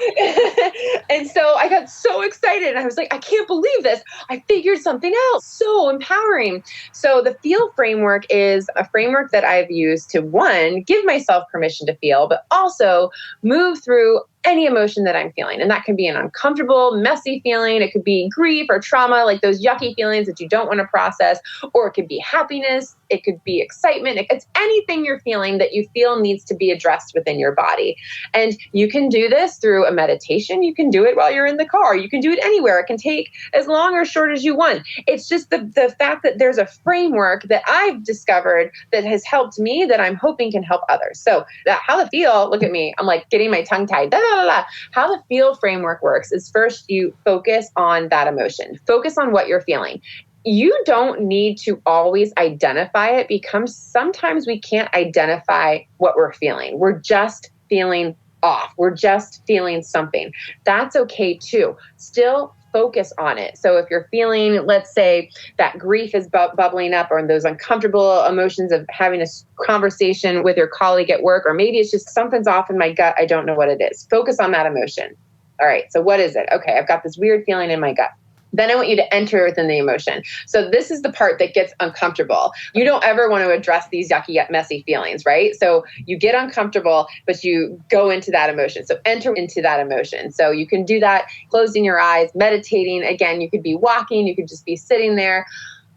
[SPEAKER 2] And so I got so excited. And I was like, I can't believe this. I figured something out. So empowering. So the feel framework is a framework that I've used to, one, give myself permission to feel, but also move through any emotion that I'm feeling. And that can be an uncomfortable, messy feeling. It could be grief or trauma, like those yucky feelings that you don't want to process, or it could be happiness. It could be excitement. It's anything you're feeling that you feel needs to be addressed within your body. And you can do this through a meditation. You can do it while you're in the car. You can do it anywhere. It can take as long or short as you want. It's just the fact that there's a framework that I've discovered that has helped me that I'm hoping can help others. So how to feel, look at me, I'm like getting my tongue tied. How the feel framework works is first you focus on that emotion. Focus on what you're feeling. You don't need to always identify it because sometimes we can't identify what we're feeling. We're just feeling off. We're just feeling something. That's okay too. Still focus on it. So if you're feeling, let's say that grief is bubbling up, or those uncomfortable emotions of having a conversation with your colleague at work, or maybe it's just something's off in my gut. I don't know what it is. Focus on that emotion. All right. So what is it? Okay. I've got this weird feeling in my gut. Then I want you to enter within the emotion. So this is the part that gets uncomfortable. You don't ever want to address these yucky, messy feelings, right? So you get uncomfortable, but you go into that emotion. So enter into that emotion. So you can do that closing your eyes, meditating. Again, you could be walking, you could just be sitting there.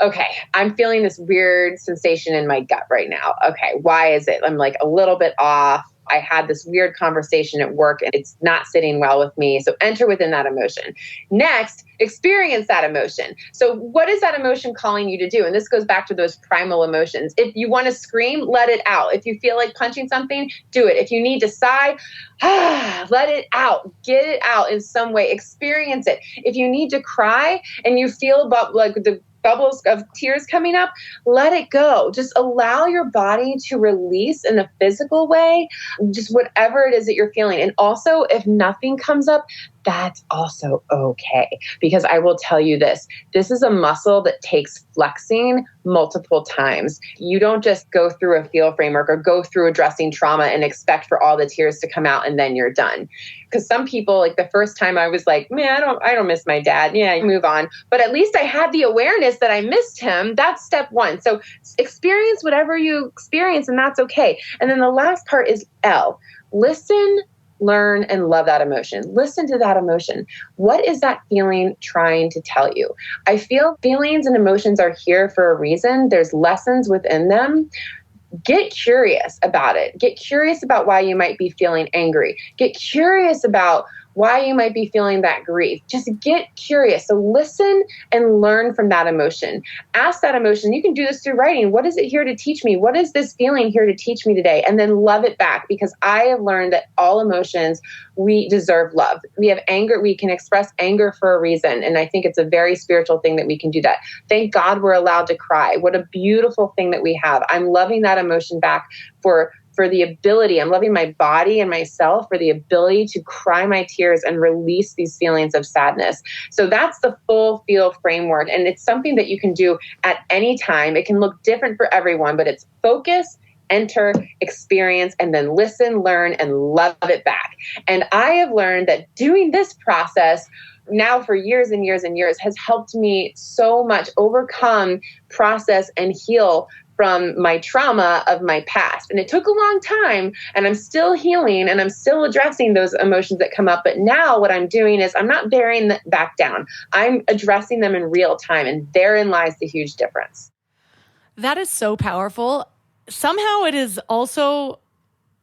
[SPEAKER 2] Okay, I'm feeling this weird sensation in my gut right now. Okay, why is it? I'm like a little bit off. I had this weird conversation at work and it's not sitting well with me. So enter within that emotion. Next, experience that emotion. So what is that emotion calling you to do? And this goes back to those primal emotions. If you want to scream, let it out. If you feel like punching something, do it. If you need to sigh, let it out. Get it out in some way. Experience it. If you need to cry and you feel like the bubbles of tears coming up, let it go. Just allow your body to release in a physical way, just whatever it is that you're feeling. And also, if nothing comes up, that's also okay. Because I will tell you this is a muscle that takes flexing multiple times. You don't just go through a feel framework or go through addressing trauma and expect for all the tears to come out and then you're done. Because some people, like the first time I was like, man, I don't miss my dad. Yeah, I move on. But at least I had the awareness that I missed him. That's step one. So experience whatever you experience, and that's okay. And then the last part is L. Listen, learn, and love that emotion. Listen to that emotion. What is that feeling trying to tell you? I feel feelings and emotions are here for a reason. There's lessons within them. Get curious about it. Get curious about why you might be feeling angry. Get curious about why you might be feeling that grief. Just get curious. So listen and learn from that emotion. Ask that emotion. You can do this through writing. What is it here to teach me? What is this feeling here to teach me today? And then love it back, because I have learned that all emotions, we deserve love. We have anger. We can express anger for a reason. And I think it's a very spiritual thing that we can do that. Thank God we're allowed to cry. What a beautiful thing that we have. I'm loving that emotion back for the ability. I'm loving my body and myself for the ability to cry my tears and release these feelings of sadness. So that's the full feel framework. And it's something that you can do at any time. It can look different for everyone, but it's focus, enter, experience, and then listen, learn, and love it back. And I have learned that doing this process now for years and years and years has helped me so much overcome, process, and heal from my trauma of my past. And it took a long time, and I'm still healing and I'm still addressing those emotions that come up. But now what I'm doing is I'm not burying them back down. I'm addressing them in real time. And therein lies the huge difference.
[SPEAKER 1] That is so powerful. Somehow it is also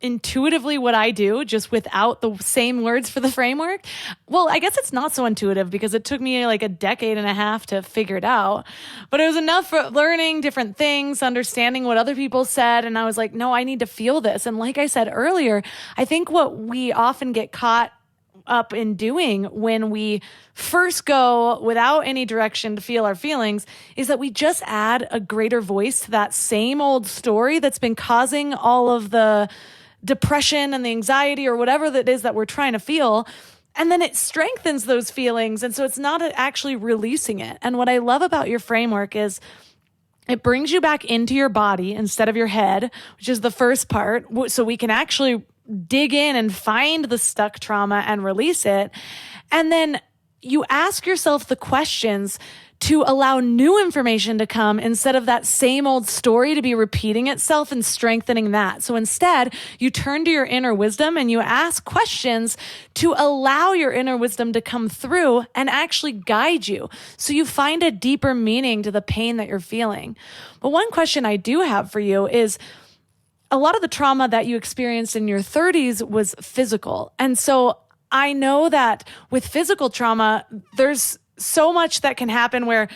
[SPEAKER 1] intuitively what I do, just without the same words for the framework. Well, I guess it's not so intuitive because it took me like a decade and a half to figure it out. But it was enough for learning different things, understanding what other people said. And I was like, no, I need to feel this. And like I said earlier, I think what we often get caught up in doing when we first go without any direction to feel our feelings is that we just add a greater voice to that same old story that's been causing all of the depression and the anxiety or whatever that is that we're trying to feel. And then it strengthens those feelings. And so it's not actually releasing it. And what I love about your framework is it brings you back into your body instead of your head, which is the first part. So we can actually dig in and find the stuck trauma and release it. And then you ask yourself the questions to allow new information to come instead of that same old story to be repeating itself and strengthening that. So instead, you turn to your inner wisdom and you ask questions to allow your inner wisdom to come through and actually guide you. So you find a deeper meaning to the pain that you're feeling. But one question I do have for you is, a lot of the trauma that you experienced in your 30s was physical. And so I know that with physical trauma, there's so much that can happen where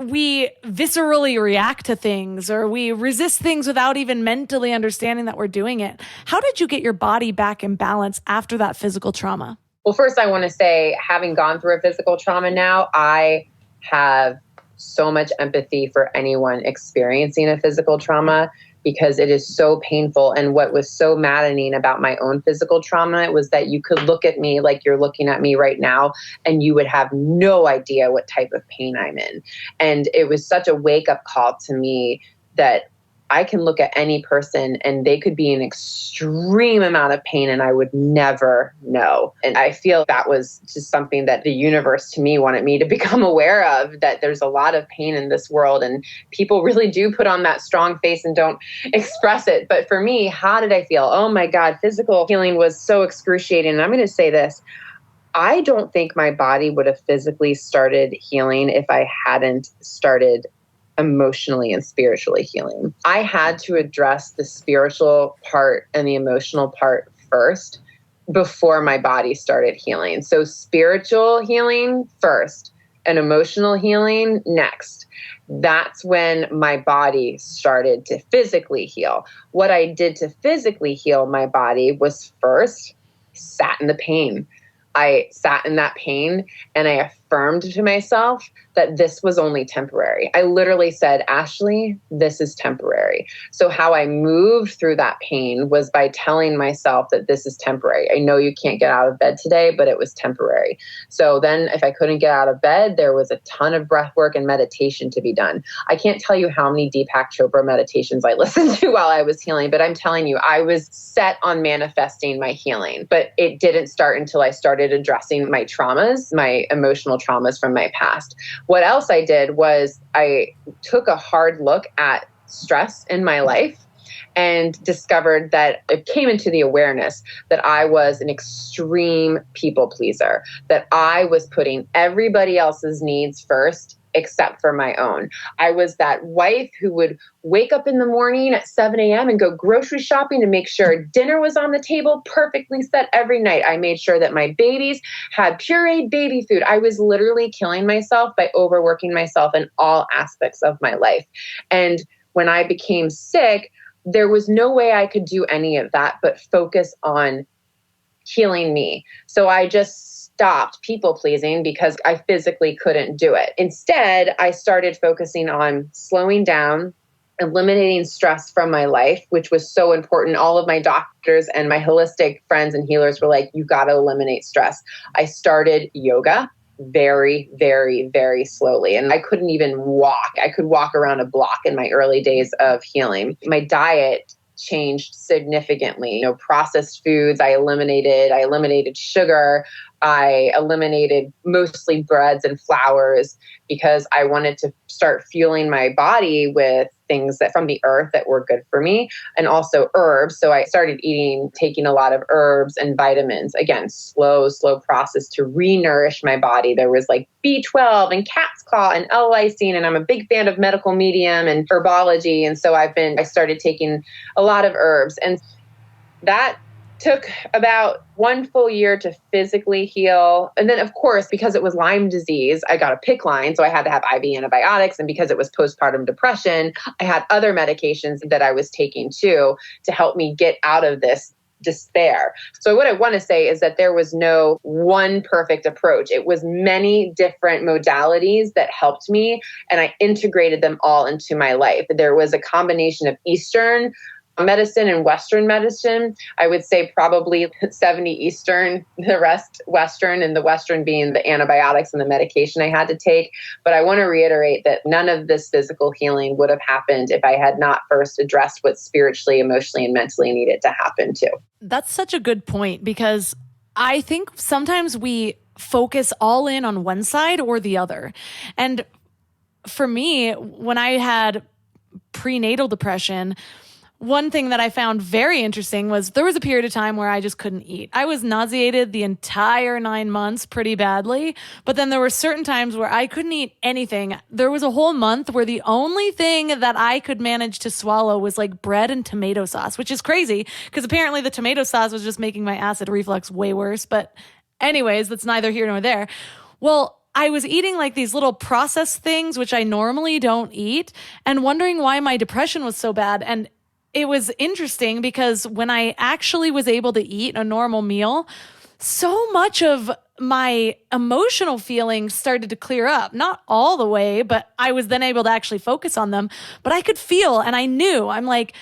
[SPEAKER 1] we viscerally react to things or we resist things without even mentally understanding that we're doing it. How did you get your body back in balance after that physical trauma?
[SPEAKER 2] Well, first I want to say, having gone through a physical trauma now, I have so much empathy for anyone experiencing a physical trauma, because it is so painful. And what was so maddening about my own physical trauma was that you could look at me like you're looking at me right now, and you would have no idea what type of pain I'm in. And it was such a wake-up call to me that I can look at any person and they could be in extreme amount of pain and I would never know. And I feel that was just something that the universe to me wanted me to become aware of, that there's a lot of pain in this world and people really do put on that strong face and don't express it. But for me, how did I feel? Oh my God, physical healing was so excruciating. And I'm going to say this, I don't think my body would have physically started healing if I hadn't started emotionally and spiritually healing. I had to address the spiritual part and the emotional part first before my body started healing. So spiritual healing first and emotional healing next. That's when my body started to physically heal. What I did to physically heal my body was first sat in the pain. I sat in that pain and I affirmed to myself that this was only temporary. I literally said, Ashley, this is temporary. So how I moved through that pain was by telling myself that this is temporary. I know you can't get out of bed today, but it was temporary. So then if I couldn't get out of bed, there was a ton of breath work and meditation to be done. I can't tell you how many Deepak Chopra meditations I listened to while I was healing, but I'm telling you, I was set on manifesting my healing, but it didn't start until I started addressing my traumas, my emotional traumas from my past. What else I did was I took a hard look at stress in my life and discovered that it came into the awareness that I was an extreme people pleaser, that I was putting everybody else's needs first except for my own. I was that wife who would wake up in the morning at 7 a.m. and go grocery shopping to make sure dinner was on the table, perfectly set every night. I made sure that my babies had pureed baby food. I was literally killing myself by overworking myself in all aspects of my life. And when I became sick, there was no way I could do any of that but focus on healing me. So I just stopped people pleasing because I physically couldn't do it. Instead, I started focusing on slowing down, eliminating stress from my life, which was so important. All of my doctors and my holistic friends and healers were like, you got to eliminate stress. I started yoga very, very, very slowly. And I couldn't even walk. I could walk around a block in my early days of healing. My diet changed significantly. Processed foods, I eliminated sugar. I eliminated mostly breads and flours because I wanted to start fueling my body with things that from the earth that were good for me, and also herbs. So I started taking a lot of herbs and vitamins. Again, slow process to re-nourish my body. There was like B12 and cat's claw and L-lysine, and I'm a big fan of medical medium and herbology. And so I started taking a lot of herbs, and that took about 1 full year to physically heal. And then, of course, because it was Lyme disease, I got a PICC line, so I had to have IV antibiotics. And because it was postpartum depression, I had other medications that I was taking too to help me get out of this despair. So what I want to say is that there was no one perfect approach. It was many different modalities that helped me, and I integrated them all into my life. There was a combination of Eastern medicine and Western medicine. I would say probably 70 Eastern, the rest Western, and the Western being the antibiotics and the medication I had to take. But I want to reiterate that none of this physical healing would have happened if I had not first addressed what spiritually, emotionally, and mentally needed to happen too.
[SPEAKER 1] That's such a good point, because I think sometimes we focus all in on one side or the other. And for me, when I had prenatal depression, one thing that I found very interesting was there was a period of time where I just couldn't eat. I was nauseated the entire 9 months pretty badly, but then there were certain times where I couldn't eat anything. There was a whole month where the only thing that I could manage to swallow was like bread and tomato sauce, which is crazy because apparently the tomato sauce was just making my acid reflux way worse. But anyways, that's neither here nor there. Well, I was eating like these little processed things, which I normally don't eat, and wondering why my depression was so bad. And it was interesting because when I actually was able to eat a normal meal, so much of my emotional feelings started to clear up. Not all the way, but I was then able to actually focus on them. But I could feel, and I knew, I'm like,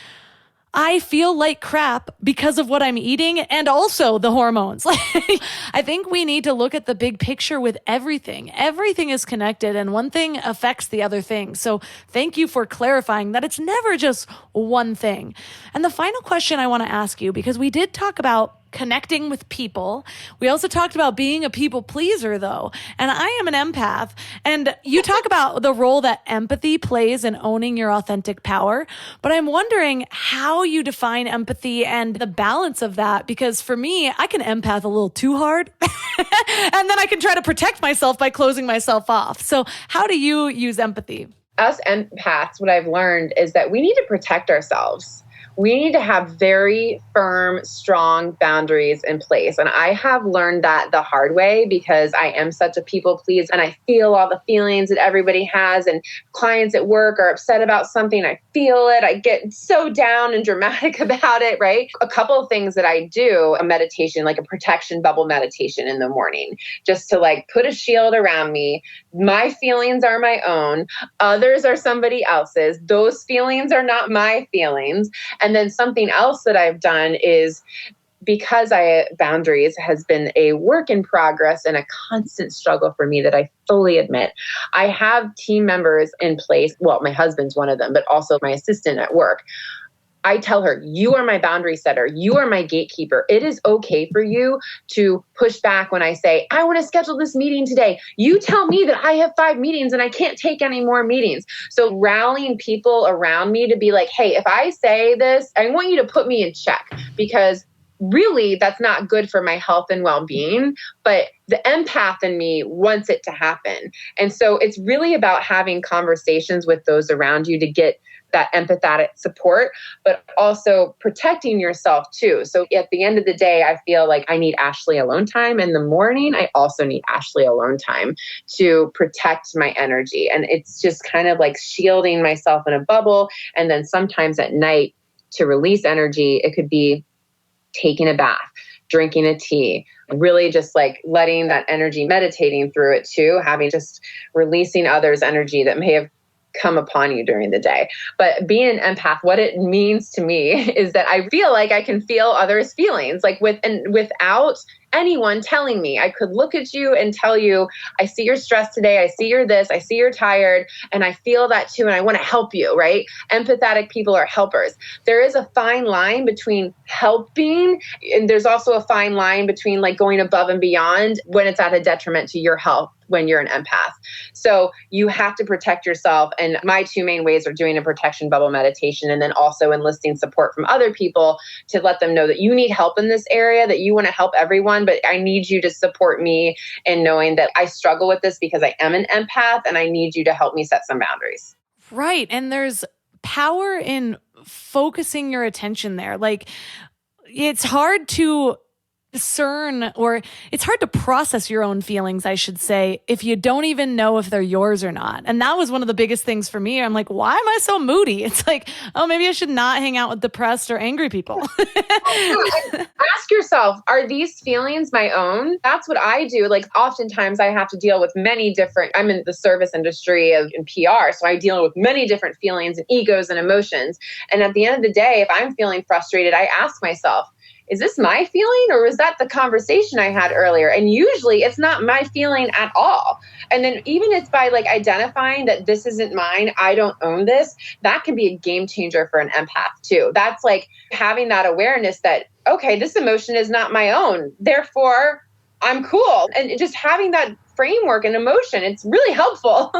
[SPEAKER 1] I feel like crap because of what I'm eating and also the hormones. I think we need to look at the big picture with everything. Everything is connected and one thing affects the other thing. So thank you for clarifying that it's never just one thing. And the final question I want to ask you, because we did talk about connecting with people. We also talked about being a people pleaser though. And I am an empath. And you talk about the role that empathy plays in owning your authentic power. But I'm wondering how you define empathy and the balance of that. Because for me, I can empath a little too hard. And then I can try to protect myself by closing myself off. So how do you use empathy?
[SPEAKER 2] Us empaths, what I've learned is that we need to protect ourselves. we need to have very firm, strong boundaries in place. And I have learned that the hard way because I am such a people pleaser and I feel all the feelings that everybody has, and clients at work are upset about something. I feel it. I get so down and dramatic about it, right? A couple of things that I do, a meditation, like a protection bubble meditation in the morning, just to like put a shield around me. My feelings are my own. Others are somebody else's. Those feelings are not my feelings. And then something else that I've done is, because boundaries has been a work in progress and a constant struggle for me that I fully admit, I have team members in place. Well, my husband's one of them, but also my assistant at work. I tell her, you are my boundary setter. You are my gatekeeper. It is okay for you to push back when I say, I want to schedule this meeting today. You tell me that I have 5 meetings and I can't take any more meetings. So rallying people around me to be like, hey, if I say this, I want you to put me in check, because really that's not good for my health and well-being, but the empath in me wants it to happen. And so it's really about having conversations with those around you to get that empathetic support, but also protecting yourself too. So at the end of the day, I feel like I need Ashley alone time. In the morning, I also need Ashley alone time to protect my energy. And it's just kind of like shielding myself in a bubble. And then sometimes at night to release energy, it could be taking a bath, drinking a tea, really just like letting that energy, meditating through it too, having just releasing others' energy that may have come upon you during the day. But being an empath, what it means to me is that I feel like I can feel others' feelings, like without anyone telling me. I could look at you and tell you, I see you're stressed today. I see you're this. I see you're tired. And I feel that too. And I want to help you, right? Empathetic people are helpers. There is a fine line between helping, and there's also a fine line between like going above and beyond when it's at a detriment to your health when you're an empath. So you have to protect yourself. And my 2 main ways are doing a protection bubble meditation and then also enlisting support from other people to let them know that you need help in this area, that you want to help everyone, but I need you to support me in knowing that I struggle with this because I am an empath and I need you to help me set some boundaries.
[SPEAKER 1] Right. And there's power in focusing your attention there. Like, it's hard to discern, or it's hard to process your own feelings, I should say, if you don't even know if they're yours or not. And that was one of the biggest things for me. I'm like, why am I so moody? It's like, oh, maybe I should not hang out with depressed or angry people.
[SPEAKER 2] Ask yourself, are these feelings my own? That's what I do. Like oftentimes I have to deal with many different, I'm in the service industry in PR. So I deal with many different feelings and egos and emotions. And at the end of the day, if I'm feeling frustrated, I ask myself, is this my feeling or was that the conversation I had earlier? And usually it's not my feeling at all. And then even if by like identifying that this isn't mine, I don't own this, that can be a game changer for an empath too. That's like having that awareness that, okay, this emotion is not my own. Therefore, I'm cool. And just having that framework and emotion, it's really helpful.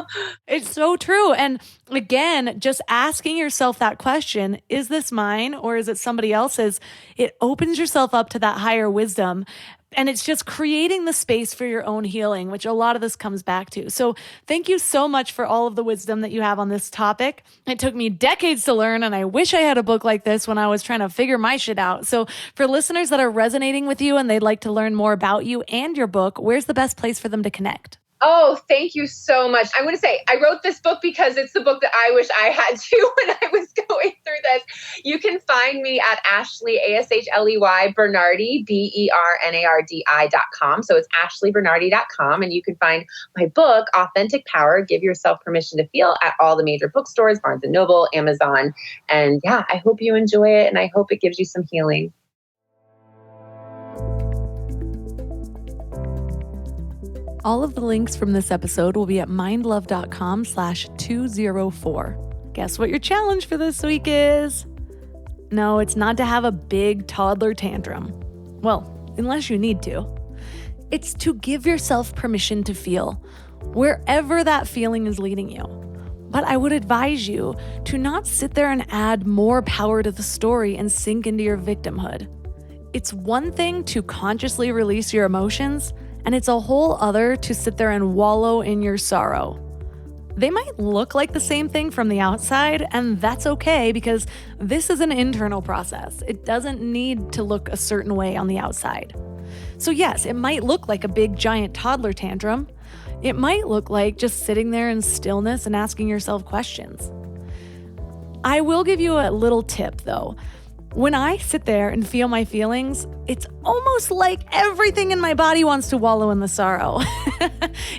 [SPEAKER 1] It's so true. And again, just asking yourself that question, is this mine or is it somebody else's? It opens yourself up to that higher wisdom. And it's just creating the space for your own healing, which a lot of this comes back to. So thank you so much for all of the wisdom that you have on this topic. It took me decades to learn, and I wish I had a book like this when I was trying to figure my shit out. So for listeners that are resonating with you and they'd like to learn more about you and your book, where's the best place for them to connect?
[SPEAKER 2] Oh, thank you so much. I want to say I wrote this book because it's the book that I wish I had too when I was going through this. You can find me at Ashley, ASHLEY, Bernardi, BERNARDI.com. So it's ashleybernardi.com. And you can find my book, Authentic Power, Give Yourself Permission to Feel, at all the major bookstores, Barnes & Noble, Amazon. And yeah, I hope you enjoy it. And I hope it gives you some healing.
[SPEAKER 1] All of the links from this episode will be at mindlove.com/204. Guess what your challenge for this week is? No, it's not to have a big toddler tantrum. Well, unless you need to. It's to give yourself permission to feel, wherever that feeling is leading you. But I would advise you to not sit there and add more power to the story and sink into your victimhood. It's one thing to consciously release your emotions, and it's a whole other to sit there and wallow in your sorrow. They might look like the same thing from the outside, and that's okay because this is an internal process. It doesn't need to look a certain way on the outside. So yes, it might look like a big giant toddler tantrum. It might look like just sitting there in stillness and asking yourself questions. I will give you a little tip though. When I sit there and feel my feelings, it's almost like everything in my body wants to wallow in the sorrow.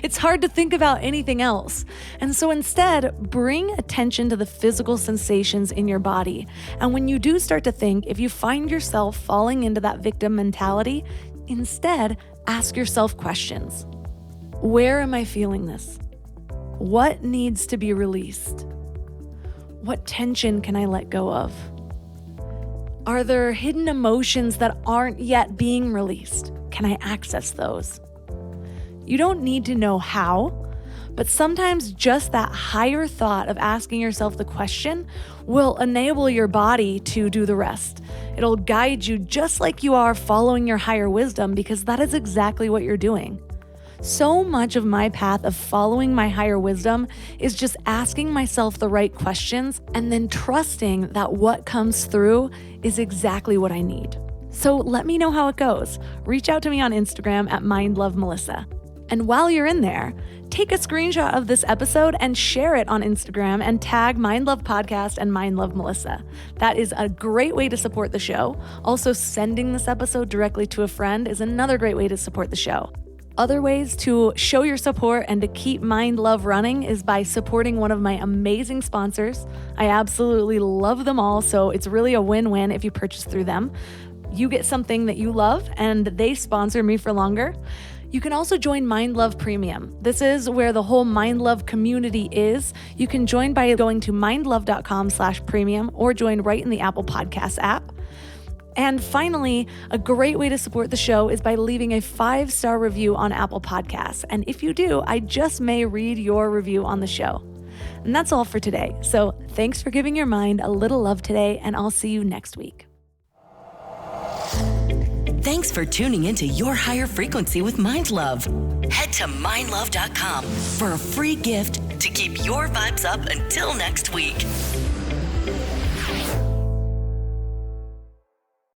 [SPEAKER 1] It's hard to think about anything else. And so instead, bring attention to the physical sensations in your body. And when you do start to think, if you find yourself falling into that victim mentality, instead, ask yourself questions. Where am I feeling this? What needs to be released? What tension can I let go of? Are there hidden emotions that aren't yet being released? Can I access those? You don't need to know how, but sometimes just that higher thought of asking yourself the question will enable your body to do the rest. It'll guide you just like you are following your higher wisdom, because that is exactly what you're doing. So much of my path of following my higher wisdom is just asking myself the right questions and then trusting that what comes through is exactly what I need. So let me know how it goes. Reach out to me on Instagram at mindlovemelissa. And while you're in there, take a screenshot of this episode and share it on Instagram and tag Mind Love Podcast and Mind Love Melissa. That is a great way to support the show. Also, sending this episode directly to a friend is another great way to support the show. Other ways to show your support and to keep Mind Love running is by supporting one of my amazing sponsors. I absolutely love them all, so it's really a win-win if you purchase through them. You get something that you love, and they sponsor me for longer. You can also join Mind Love Premium. This is where the whole Mind Love community is. You can join by going to mindlove.com/premium or join right in the Apple Podcasts app. And finally, a great way to support the show is by leaving a 5-star review on Apple Podcasts. And if you do, I just may read your review on the show. And that's all for today. So thanks for giving your mind a little love today, and I'll see you next week.
[SPEAKER 3] Thanks for tuning into Your Higher Frequency with Mind Love. Head to mindlove.com for a free gift to keep your vibes up until next week.